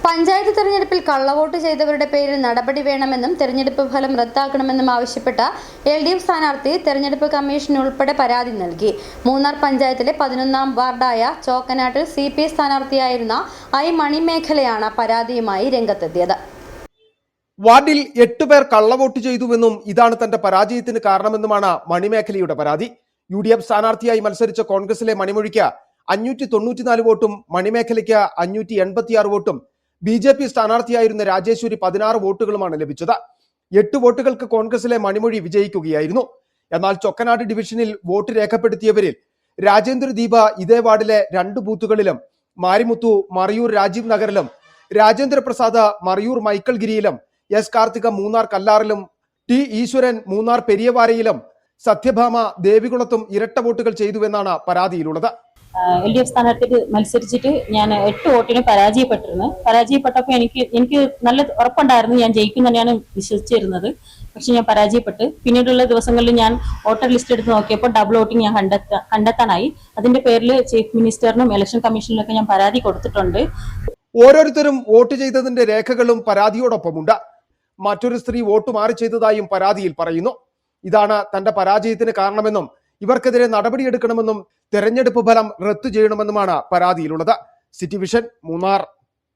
പഞ്ചായത്ത് തെരഞ്ഞെടുപ്പിൽ കള്ളവോട്ട് ചെയ്തവരുടെ പേരിൽ നടപടി വേണമെന്നും തെരഞ്ഞെടുപ്പ് ഫലം റദ്ദാക്കണമെന്നും ആവശ്യപ്പെട്ട LDF സ്ഥാനാർത്ഥി തെരഞ്ഞെടുപ്പ് കമ്മീഷന് ഉൾപ്പെടെ പരാതി നൽകി. മൂന്നാർ പഞ്ചായത്തിലെ 11-ാം വാർഡായ ചോക്കനാട്ടിൽ CPI സ്ഥാനാർത്ഥിയായിരുന്ന മണിമേഖലയാണ് പരാതിയുമായി രംഗത്തെത്തിയത്. വാർഡിൽ 8 പേർ കള്ളവോട്ട് ചെയ്തുവെന്നും ഇതാണ് തന്റെ പരാജയത്തിന് കാരണമെന്നുമാണ് മണിമേഖലയുടെ പരാതി. UDF സ്ഥാനാർത്ഥിയായി മത്സരിച്ച കോൺഗ്രസിലെ മണിമൊഴിക്ക് 594 വോട്ടും മണിമേഖലയ്ക്ക് 586 വോട്ടും BJP സ്ഥാനാർത്ഥിയായിരുന്ന രാജേശ്വരി 16 വോട്ടുകളുമാണ് ലഭിച്ചത്. 8 വോട്ടുകൾക്ക് കോൺഗ്രസിലെ മണിമൊഴി വിജയിക്കുകയായിരുന്നു. എന്നാൽ ചൊക്കനാട് ഡിവിഷനിൽ വോട്ട് രേഖപ്പെടുത്തിയവരിൽ രാജേന്ദ്ര ദീപ ഇതേ വാർഡിലെ 2 ബൂത്തുകളിലും, മാരിമുത്തു മറയൂർ രാജീവ് നഗറിലും, രാജേന്ദ്ര പ്രസാദ് മറയൂർ മൈക്കൽഗിരിയിലും, S കാർത്തിക മൂന്നാർ കല്ലാറിലും, T ഈശ്വരൻ മൂന്നാർ പെരിയവാരയിലും, സത്യഭാമ ദേവികുളത്തും ഇരട്ട വോട്ടുകൾ ചെയ്തുവെന്നാണ് പരാതിയിലുള്ളത്. LDF സ്ഥാനാർത്ഥിക്ക് മത്സരിച്ചിട്ട് ഞാൻ 8 വോട്ടിന് പരാജയപ്പെട്ടപ്പോൾ എനിക്ക് നല്ല ഉറപ്പുണ്ടായിരുന്നു ഞാൻ ജയിക്കും തന്നെയാണ് വിശ്വസിച്ചിരുന്നത്. പക്ഷെ ഞാൻ പരാജയപ്പെട്ട് പിന്നീടുള്ള ദിവസങ്ങളിൽ ഞാൻ വോട്ടർ ലിസ്റ്റ് എടുത്ത് നോക്കിയപ്പോൾ ഡബിൾ വോട്ടിംഗ് ഞാൻ കണ്ടെത്താനായി. അതിന്റെ പേരിൽ ചീഫ് മിനിസ്റ്ററിനും ഇലക്ഷൻ കമ്മീഷനിലൊക്കെ ഞാൻ പരാതി കൊടുത്തിട്ടുണ്ട്. ഓരോരുത്തരും വോട്ട് ചെയ്തതിന്റെ രേഖകളും പരാതിയോടൊപ്പമുണ്ട്. മറ്റൊരു സ്ത്രീ വോട്ട് മാറി ചെയ്തതായും പരാതിയിൽ പറയുന്നു. ഇതാണ് തന്റെ പരാജയത്തിന് കാരണമെന്നും ഇവർക്കെതിരെ നടപടിയെടുക്കണമെന്നും തെരഞ്ഞെടുപ്പ് ഫലം റദ്ദു ചെയ്യണമെന്നുമാണ് പരാതിയിലുള്ളത്. City vision, Munnar.